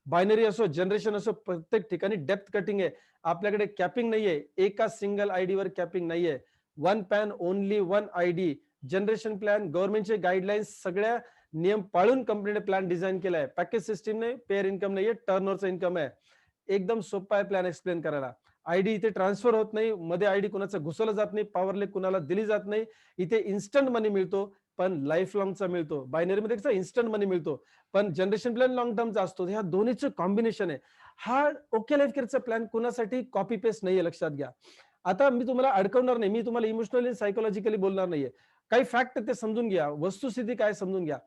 बायनरी असो, जनरेशन असो, प्रत्येक ठिकाणी डेप्थ कटिंग आहे. आपल्याकडे कॅपिंग नाहीये, एका सिंगल आयडी वर कॅपिंग नाहीये. One pan only one ID, generation plan, गव्हर्नमेंटचे गाईडलाईन्स, सगळ्या नियम पाळून कंपनीने प्लॅन डिझाईन केलाय. पॅकेज सिस्टीम नाही, पेअर इन्कम नाहीये, टर्नओव्हरचा इन्कम आहे. एकदम सोपा आहे प्लॅन एक्सप्लेन करायला. आयडी इथे ट्रान्सफर होत नाही, मध्ये आयडी कुणाचा घुसवला जात नाही, पॉवर लेक कुणाला दिली जात नाही. इथे इन्स्टंट मनी मिळतो, पण लाईफ लॉंगचा मिळतो. बायनरी मध्ये कसं इन्स्टंट मनी मिळतो, पण जनरेशन प्लॅन लॉंग टर्मचा असतो. ह्या दोन्हीचं कॉम्बिनेशन आहे. हा ओके लाईफ केअरचा प्लॅन कुणासाठी कॉपी पेस्ट नाहीये, लक्षात घ्या. आता मी तुम्हाला अडकवणार नाही, मी तुम्हाला इमोशनली सायकोलॉजिकली बोलणार नाहीये. काही फॅक्ट ते समजून घ्या, वस्तुस्थिती काय समजून घ्या.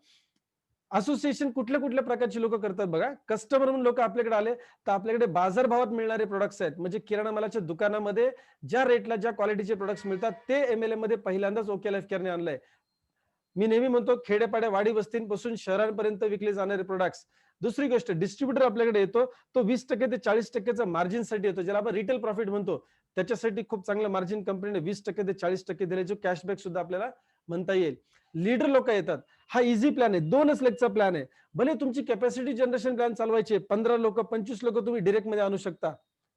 असोसिएशन कुठल्या कुठल्या प्रकारची लोक करतात बघा. कस्टमर म्हणून लोक आपल्याकडे आले तर आपल्याकडे बाजारभावात मिळणारे प्रोडक्ट्स आहेत, म्हणजे किराणा मालाच्या दुकानामध्ये ज्या रेटला ज्या क्वालिटीचे प्रोडक्ट्स मिळतात ते एमएलए मध्ये पहिल्यांदाच ओके लाईफ केअरने आणलंय. मी नेहमी म्हणतो खेडेपाड्या वाडी वस्तींपासून शहरांपर्यंत विकले जाणारे प्रोडक्ट्स. दुसरी गोष्ट, डिस्ट्रीब्युटर आपल्याकडे येतो तो 20% ते 40%चा मार्जिनसाठी येतो, ज्याला आपण रिटेल प्रॉफिट म्हणतो. त्याच्यासाठी खूप चांगलं मार्जिन कंपनीने 20% ते 40% दिले, जो कॅशबॅक सुद्धा आपल्याला म्हणता येईल. लीडर लोक येतात. हा इझी प्लॅन आहे, 2च लेगचा प्लॅन आहे. भले तुमची कॅपॅसिटी जनरेशन प्लॅन चालवायची 15 लोक 25 लोक तुम्ही डिरेक्ट मध्ये आणू शकता,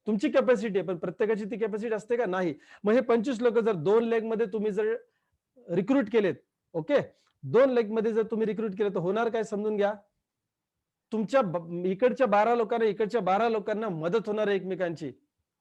तुमची कॅपॅसिटी आहे, पण प्रत्येकाची ती कॅपॅसिटी असते का? नाही. मग हे 25 लोक जर 2 लेग मध्ये तुम्ही जर रिक्रूट केलेत, ओके, 2 लेग मध्ये जर तुम्ही रिक्रूट केलं तर होणार काय समजून घ्या. तुमच्या इकडच्या 12 लोकांना इकडच्या 12 लोकांना मदत होणार आहे एकमेकांची,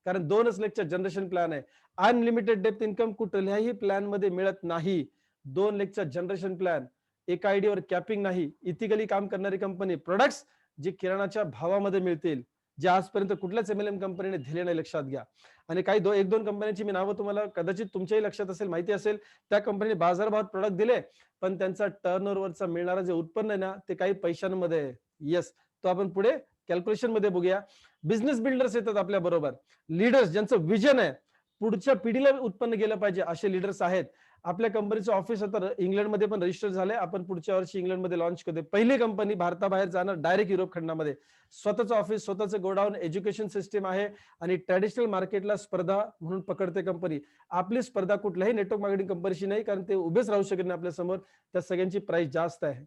कारण 2च लेगचा जनरेशन प्लॅन आहे. अनलिमिटेड डेप्थ इन्कम कुठल्याही प्लॅन मध्ये मिळत नाही. 2 लेगचा जनरेशन प्लॅन, एका आयडीवर कॅपिंग नाही, इथिकली काम करणारी कंपनी, प्रोडक्ट्स जे किराणाच्या भावामध्ये मिळतील, जे आजपर्यंत कुठल्याच एमएलएम कंपनीने दिले नाही, लक्षात घ्या. आणि काही 1-2 कंपन्यांची मी नावं तुम्हाला कदाचित तुमच्याही लक्षात असेल, माहिती असेल. त्या कंपनीने बाजारभावात प्रोडक्ट दिले, पण त्यांचा टर्नओव्हरचा मिळणारा जे उत्पन्न आहे ना, ते काही पैशांमध्ये आहे. येस, तो आपण पुढे कॅल्क्युलेशन मध्ये बघूया. बिझनेस बिल्डर्स येतात आपल्या बरोबर, लीडर्स ज्यांचं विजन आहे, पुढच्या पिढीला उत्पन्न गेलं पाहिजे, असे लीडर्स आहेत. आपल्या कंपनीचं ऑफिस आता इंग्लंडमध्ये पण रजिस्टर झालंय. आपण पुढच्या वर्षी इंग्लंडमध्ये लॉन्च करतोय. पहिली कंपनी भारताबाहेर जाणार डायरेक्ट युरोप खंडामध्ये. स्वतःचं ऑफिस, स्वतःचं गोडाऊन, एज्युकेशन सिस्टीम आहे आणि ट्रॅडिशनल मार्केटला स्पर्धा म्हणून पकडते कंपनी. आपली स्पर्धा कुठल्याही नेटवर्क मार्केटिंग कंपनीशी नाही, कारण ते उभेच राहू शकत नाही आपल्या समोर, त्या सगळ्यांची प्राइस जास्त आहे.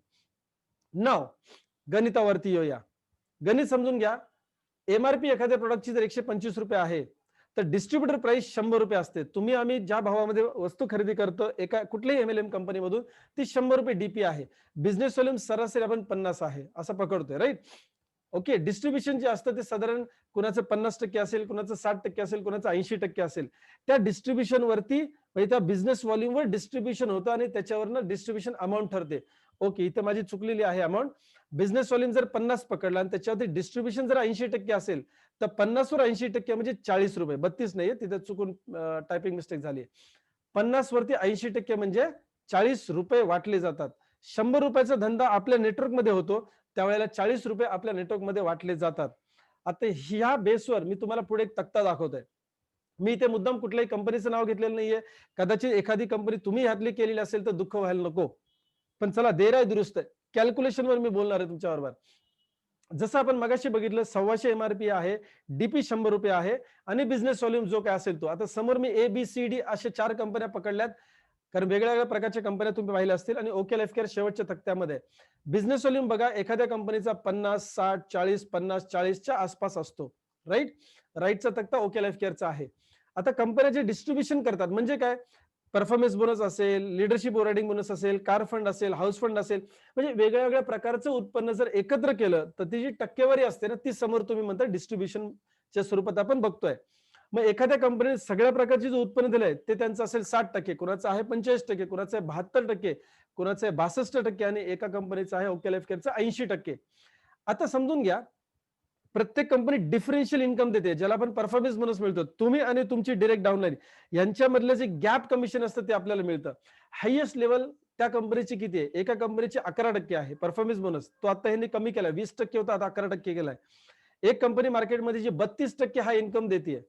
नाव गणितावरती येऊया. गणित समजून घ्या. एमआरपी एखाद्या प्रोडक्टची जर 125 रुपये आहे तर डिस्ट्रीब्युटर प्राइस 100 रुपये असते. तुम्ही आम्ही ज्या भावामध्ये वस्तू खरेदी करतो एका कुठल्याही एमएलएम कंपनीमधून, ती 100 रुपये डीपी आहे. बिझनेस व्हॉल्यूम सरासरी आपण 50 आहे असं पकडतोय, राईट. ओके, डिस्ट्रीब्युशन जे असतं ते साधारण कुणाचं 50% असेल, कुणाचं 60% असेल, कुणाचं 80% असेल. त्या डिस्ट्रीब्युशन वरती म्हणजे त्या बिझनेस व्हॉल्यूमवर डिस्ट्रीब्युशन होतं आणि त्याच्यावरनं डिस्ट्रीब्युशन अमाऊंट ठरते. ओके, इथे माझी चुकलेली आहे अमाऊंट. बिझनेस व्हॉल्यूम जर 50 पकडला आणि त्याच्यावरती डिस्ट्रीब्युशन जर 80% असेल तर 50 वर 80% म्हणजे 40 रुपये. 32 नाहीये, तिथे चुकून टायपिंग मिस्टेक झाली. 50 वरती 80% म्हणजे 40 रुपये वाटले जातात. 100 रुपयाचा धंदा आपल्या नेटवर्क मध्ये होतो, त्यावेळेला 40 रुपये आपल्या नेटवर्क मध्ये वाटले जातात. आता ह्या बेसवर मी तुम्हाला पुढे एक तक्ता दाखवतोय. मी इथे मुद्दाम कुठल्याही कंपनीचं नाव घेतलेलं नाहीये. कदाचित एखादी कंपनी तुम्ही ह्यातली केलेली असेल तर दुःख व्हायला नको, पण चला देर आहे दुरुस्त आहे. कॅल्क्युलेशनवर मी बोलणार आहे तुमच्याबरोबर. जसं आपण मगाशी बघितलं 125 एमआरपी आहे, डीपी 100 रुपये आहे आणि बिझनेस व्हॉल्यूम जो काय असेल तो. आता समोर मी ABCD अशा 4 कंपन्या पकडल्यात, कारण वेगळ्या वेगळ्या प्रकारच्या कंपन्या तुम्ही पाहिल्या असतील. आणि ओके लाईफ केअर शेवटच्या तक्त्यामध्ये. बिझनेस व्हॉल्यूम बघा, एखाद्या कंपनीचा 50, 60, 40, 50, 40च्या आसपास असतो, राईट. राईटचा तक्ता ओके लाईफ केअरचा आहे. आता कंपन्या जे डिस्ट्रीब्युशन करतात म्हणजे काय, परफॉर्मन्स बोनस असेल, लिडरशिप ओव्हररायडिंग बोनस असेल, कार फंड असेल, हाऊस फंड असेल, म्हणजे वेगळ्या वेगळ्या प्रकारचं उत्पन्न जर एकत्र केलं तर ती जी टक्केवारी असते ना, ती समोर तुम्ही म्हणता डिस्ट्रीब्युशनच्या स्वरूपात आपण बघतोय. मग एखाद्या कंपनीने सगळ्या प्रकारचे जे उत्पन्न दिलंय ते त्यांचं असेल 60%, कुणाचं आहे 45%, कुणाचं आहे 72%, कुणाचं आहे 62% आणि एका कंपनीचं आहे ओके लाईफ केअरचं 80%. आता समजून घ्या, प्रत्येक कंपनी डिफरन्शियल इन्कम देते, ज्याला आपण परफॉर्मन्स बोनस मिळतो. तुम्ही आणि तुमची डायरेक्ट डाऊनलाईन यांच्यामधलं जे गॅप कमिशन असतं ते आपल्याला मिळतं. हायएस्ट लेवल त्या कंपनीची किती आहे? एका कंपनीची 11% आहे परफॉर्मन्स बोनस. तो आता ह्यांनी कमी केला, 20% होता, आता 11% केलाय. एक कंपनी मार्केटमध्ये जी 32% हा इन्कम देते,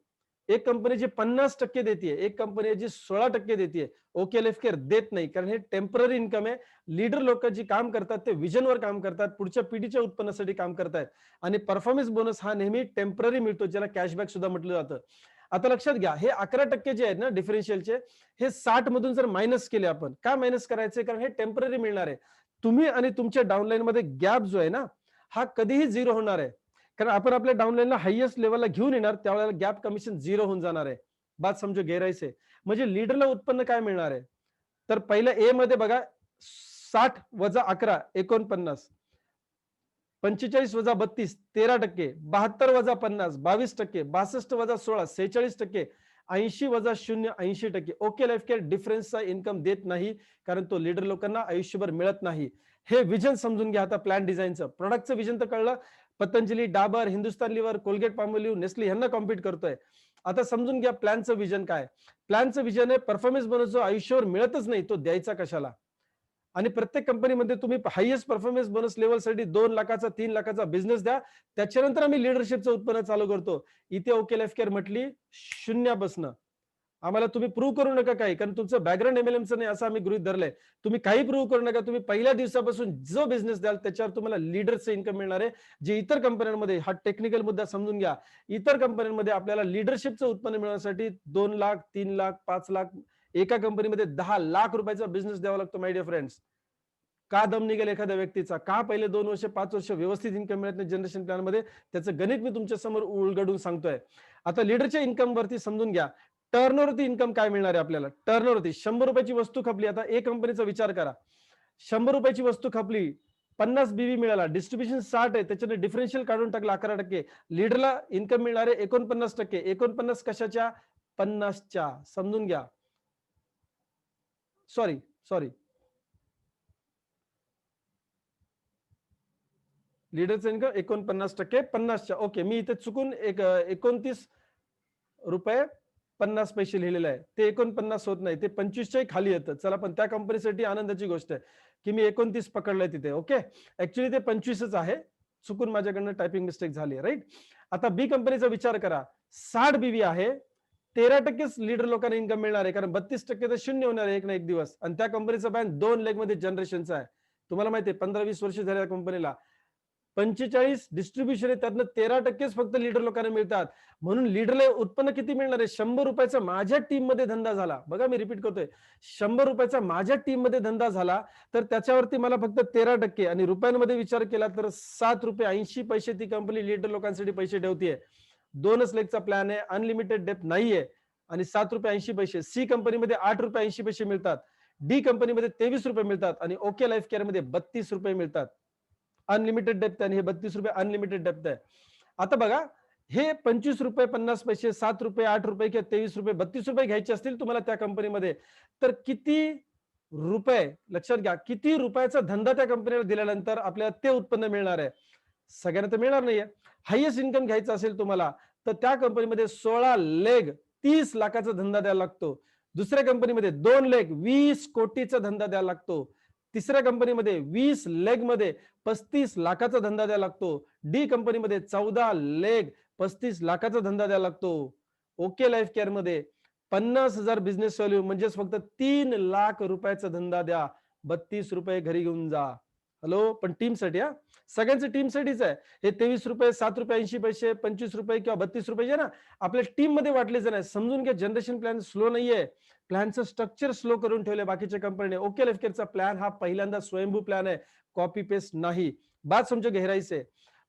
एक कंपनी जी 50% देते, एक कंपनी जी 16% देते. ओके लाईफ केअर देत नाही, कारण हे टेम्पररी इन्कम आहे. लीडर लोक जी काम करतात ते विजनवर काम करतात, पुढच्या पिढीच्या उत्पन्नासाठी काम करतात. आणि परफॉर्मन्स बोनस हा नेहमी टेम्पररी मिळतो, ज्याला कॅशबॅक सुद्धा म्हटलं जातं. आता लक्षात घ्या, हे 11% जे आहेत ना डिफरन्शियलचे, हे 60 मधून जर मायनस केले आपण, का मायनस करायचे? कारण हे टेम्पररी मिळणार आहे. तुम्ही आणि तुमच्या डाऊनलाईन मध्ये गॅप जो आहे ना, हा कधीही झिरो होणार आहे. कारण आपण आपल्या डाऊनलाईनला हायएस्ट लेवलला घेऊन येणार, त्यावेळेला गॅप कमिशन झिरो होऊन जाणार आहे. बात समजो गहराई से. म्हणजे लीडरला उत्पन्न काय मिळणार आहे? तर पहिलं ए मध्ये बघा 60 वजा 11 49, 45 वजा 32 13%, 72 वजा 50 22%, 62 वजा 16 46%, 80 वजा 0 80%. ओके लाईफ केअर डिफरन्सचा इन्कम देत नाही, कारण तो लीडर लोकांना आयुष्यभर मिळत नाही. हे विजन समजून घ्या आता प्लॅन डिझाईनचं. प्रोडक्टचं विजन तर कळलं. Patanjali, Dabur, Hindustan Lever, Colgate Palmolive, Nestle यांना कॉम्पिट करतोय. आता समजून घ्या प्लॅनचं विजन काय. प्लॅनचं विजन आहे परफॉर्मन्स बोनस जो आयुष्यभर मिळतच नाही तो द्यायचा कशाला. आणि प्रत्येक कंपनीमध्ये तुम्ही हायएस्ट परफॉर्मन्स बोनस लेवलसाठी 2 लाखाचा 3 लाखाचा बिझनेस द्या, त्याच्यानंतर आम्ही लिडरशिपचं उत्पन्न चालू करतो. इथे ओके लाईफ केअर म्हटली शून्यापासनं. आम्हाला तुम्ही प्रूव्ह करू नका काही, कारण तुमचं बॅकग्राऊंड एमएलएमचं नाही असं आम्ही गृहीत धरलंय. तुम्ही काही प्रूव्ह करू नका. तुम्ही पहिल्या दिवसापासून जो बिझनेस द्याल त्याच्यावर तुम्हाला लीडरचं इन्कम मिळणार आहे. जे इतर कंपन्यांमध्ये, हा टेक्निकल मुद्दा समजून घ्या, इतर कंपन्यांमध्ये आपल्याला लिडरशिपचं उत्पन्न मिळवण्यासाठी 2 लाख 3 लाख 5 लाख, एका कंपनीमध्ये 10 लाख रुपयाचा बिझनेस द्यावा लागतो. माय डिअर फ्रेंड्स, का दम निघेल एखाद्या व्यक्तीचा, का पहिले 2 वर्ष 5 वर्ष व्यवस्थित इन्कम मिळत नाही जनरेशन प्लॅन मध्ये, त्याचं गणित मी तुमच्या समोर उलगडून सांगतोय. आता लीडरच्या इन्कम वरती समजून घ्या. टर्नओव्हरती इन्कम काय मिळणार आहे आपल्याला. टर्नओव्हरती 100 रुपयाची वस्तू खपली. आता एक कंपनीचा विचार करा. 100 रुपयाची वस्तू खपली, 50 बीवी मिळाला, डिस्ट्रीब्युशन 60 आहे, त्याच्याने डिफरन्शियल काढून टाकला 11%. लीडरला इन्कम मिळणार आहे 49%. 49 कशाच्या? 50च्या. समजून घ्या. सॉरी लीडरचं इन्कम 49%, 50च्या. ओके, मी इथे चुकून 29 रुपये 50 पैसे लिहिलेलं आहे. ते 49 होत नाही, ते 25च्याही खाली येतं. चला, पण त्या कंपनीसाठी आनंदाची गोष्ट आहे की मी 29 पकडलंय तिथे. ओके, ऍक्च्युली ते 25च आहे. चुकून माझ्याकडनं टायपिंग मिस्टेक झाली, राईट. आता बी कंपनीचा विचार करा. 60 बीवी आहे, 13%च लीडर लोकांना इन्कम मिळणार आहे, कारण 32% तर शून्य होणार आहे एक ना एक दिवस. आणि त्या कंपनीचा बँक 2 लेग मध्ये जनरेशनचा आहे. तुम्हाला माहिती आहे 15-20 वर्ष झाल्या कंपनीला. 45 डिस्ट्रीब्युशन आहे, त्यातनं 13%च फक्त लीडर लोकांना मिळतात. म्हणून लीडरला उत्पन्न किती मिळणार आहे? 100 रुपयाचा माझ्या टीम मध्ये धंदा झाला, बघा मी रिपीट करतोय, 100 रुपयाचा माझ्या टीम मध्ये धंदा झाला तर त्याच्यावरती मला फक्त 13%, आणि रुपयांमध्ये विचार केला तर 7 रुपये 80 पैसे ती कंपनी लीडर लोकांसाठी पैसे ठेवतीये. 2च लेगचा प्लॅन आहे, अनलिमिटेड डेप्थ नाहीये, आणि 7 रुपये 80 पैसे. सी कंपनीमध्ये 8 रुपये 80 पैसे मिळतात, डी कंपनीमध्ये 23 रुपये मिळतात, आणि ओके लाईफ केअर मध्ये 32 रुपये मिळतात. अनलिमिटेड डेप्थ आहे, हे 32 रुपये अनलिमिटेड डेप्थ आहे. आता बघा, हे 25 रुपये 50 पैसे, 7 रुपये 8 रुपये किंवा 23 रुपये 32 रुपये घ्यायचे असतील तुम्हाला त्या कंपनीमध्ये, तर किती रुपये, लक्षात घ्या, किती रुपयाचा धंदा त्या कंपनीला दिल्यानंतर आपल्याला ते उत्पन्न मिळणार आहे. सगळ्यांना तर मिळणार नाहीये. हायएस्ट इन्कम घ्यायचा असेल तुम्हाला तर त्या कंपनीमध्ये 16 लेग 30 लाखाचा धंदा द्यायला लागतो. दुसऱ्या कंपनीमध्ये 2 लेग 20 कोटीचा धंदा द्यायला लागतो. तिसऱ्या कंपनीमध्ये 20 लेग मध्ये 35 लाखाचा धंदा द्यायला लागतो. डी कंपनीमध्ये 14 लेग 35 लाखाचा धंदा द्यायला लागतो. ओके लाईफ केअर मध्ये 50,000 बिझनेस व्हॅल्यू म्हणजेच फक्त 3 लाख रुपयाचा धंदा द्या, 32 रुपये घरी घेऊन जा. हॅलो, पण टीमसाठी, हा सगळ्यांचं टीमसाठीच आहे. हे 23 रुपये 7 रुपये 80 पैसे 25 रुपये किंवा 32 रुपये जे ना आपल्या टीम मध्ये वाटले नाही. समजून घ्या, जनरेशन प्लॅन स्लो नाहीये, प्लॅनचं स्ट्रक्चर स्लो करून ठेवले बाकीच्या कंपनीने. ओके लाईफ केअरचा प्लॅन हा पहिल्यांदा स्वयंभू प्लॅन आहे, कॉपी पेस्ट नाही. बात समजो गहराई से.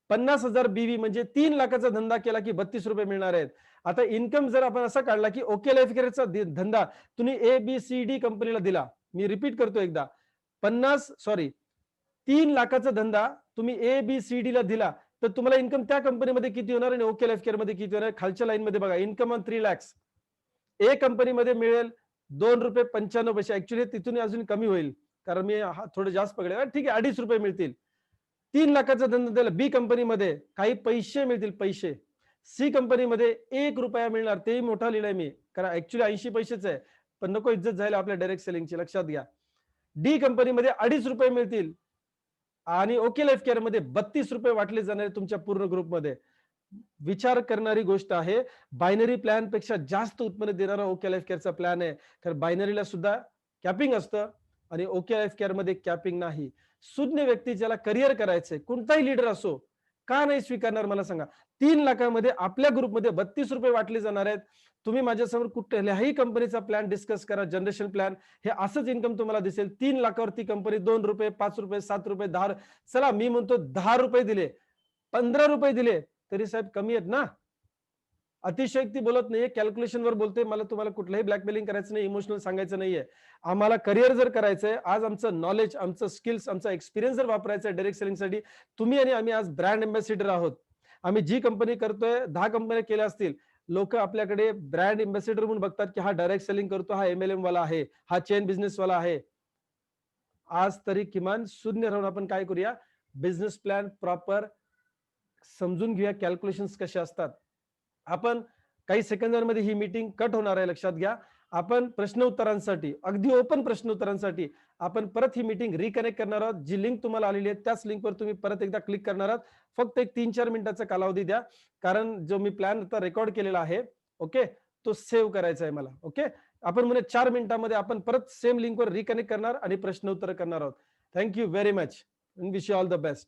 50,000 बीवी म्हणजे 3 लाखाचा धंदा केला की 32 रुपये मिळणार आहेत. आता इन्कम जर आपण असा काढला की ओके लाईफ केअरचा धंदा तुम्ही ABCD कंपनीला दिला, मी रिपीट करतो एकदा, 3 लाखाचा धंदा तुम्ही ABCD ला दिला तर तुम्हाला इन्कम त्या कंपनीमध्ये किती होणार आणि ओके लाईफ केअर मध्ये किती होणार? खालच्या लाईन मध्ये बघा, इन्कम ऑन 3 लॅक्स ए कंपनीमध्ये मिळेल 2 रुपये 95 पैसे. ऍक्च्युली तिथून अजून कमी होईल, कारण मी थोडं जास्त पकडले. ठीक आहे, 2.5 रुपये मिळतील. 3 लाखाचा धंदा दिला बी कंपनीमध्ये, काही पैसे मिळतील, पैसे. सी कंपनीमध्ये 1 रुपया मिळणार, तेही मोठा लिहिलाय मी, कारण ऍक्च्युली 80 पैसेच आहे, पण नको इज्जत जायला आपल्या डायरेक्ट सेलिंगची, लक्षात घ्या. डी कंपनीमध्ये 2.5 रुपये मिळतील, आणि ओके लाईफ केअर मध्ये 32 रुपये वाटले जाणार तुमच्या पूर्ण ग्रुपमध्ये. विचार करणारी गोष्ट आहे. बायनरी प्लॅन पेक्षा जास्त उत्पन्न देणारा ओके लाईफ केअरचा प्लॅन आहे, कारण बायनरीला सुद्धा कॅपिंग असतं आणि ओके लाईफ केअर मध्ये कॅपिंग नाही. शून्य व्यक्ती ज्याला करिअर करायचंय, कोणताही लीडर असो, का नाही स्वीकारणार मला सांगा? 3 लाखामध्ये आपल्या ग्रुपमध्ये 32 रुपये वाटले जाणार आहेत. तुम्ही माझ्यासमोर कुठल्याही कंपनीचा प्लॅन डिस्कस करा, जनरेशन प्लॅन, हे असंच इन्कम तुम्हाला दिसेल. 3 लाखावरती कंपनी 2 रुपये 5 रुपये 7 रुपये 10, चला मी म्हणतो 10 रुपये दिले, 15 रुपये दिले तरी साहेब कमी आहेत ना. अतिशयोक्ती बोलत नाहीये, कॅल्क्युलेशन वर बोलते. मला तुम्हाला कुठलंही ब्लॅकमेलिंग करायचं नाही, इमोशनल सांगायचं नाहीये. आम्हाला करिअर जर करायचंय, आज आमचं नॉलेज, आमचं स्किल्स, आमचा एक्सपिरियन्स जर वापरायचा आहे डायरेक्ट सेलिंगसाठी, तुम्ही आणि आम्ही आज ब्रँड एम्बॅसिडर आहोत. आम्ही जी कंपनी करतोय, 10 कंपन्या केल्या असतील, लोक आपल्याकडे ब्रँड एम्बॅसिडर म्हणून बघतात की हा डायरेक्ट सेलिंग करतो, हा MLM वाला आहे, हा चेन बिझनेस वाला आहे. आज तरी किमान शून्य राहून आपण काय करूया, बिझनेस प्लॅन प्रॉपर समजून घेऊया, कॅल्क्युलेशन्स कसे असतात. आपण काही सेकंदांमध्ये ही मीटिंग कट होणार आहे, लक्षात घ्या. आपण प्रश्न उत्तरांसाठी, अगदी ओपन प्रश्न उत्तरांसाठी आपण परत ही मीटिंग रिकनेक्ट करणार आहोत. जी लिंक तुम्हाला आलेली आहे त्याच लिंकवर तुम्ही परत एकदा क्लिक करणार आहात. फक्त एक 3-4 मिनिटाचा कालावधी द्या, कारण जो मी प्लॅन आता रेकॉर्ड केलेला आहे, ओके, तो सेव्ह करायचा आहे मला. ओके, आपण म्हणजे 4 मिनिटांमध्ये आपण परत सेम लिंकवर रिकनेक्ट करणार आणि प्रश्न उत्तर करणार आहोत. Thank you very much, wish you all the best.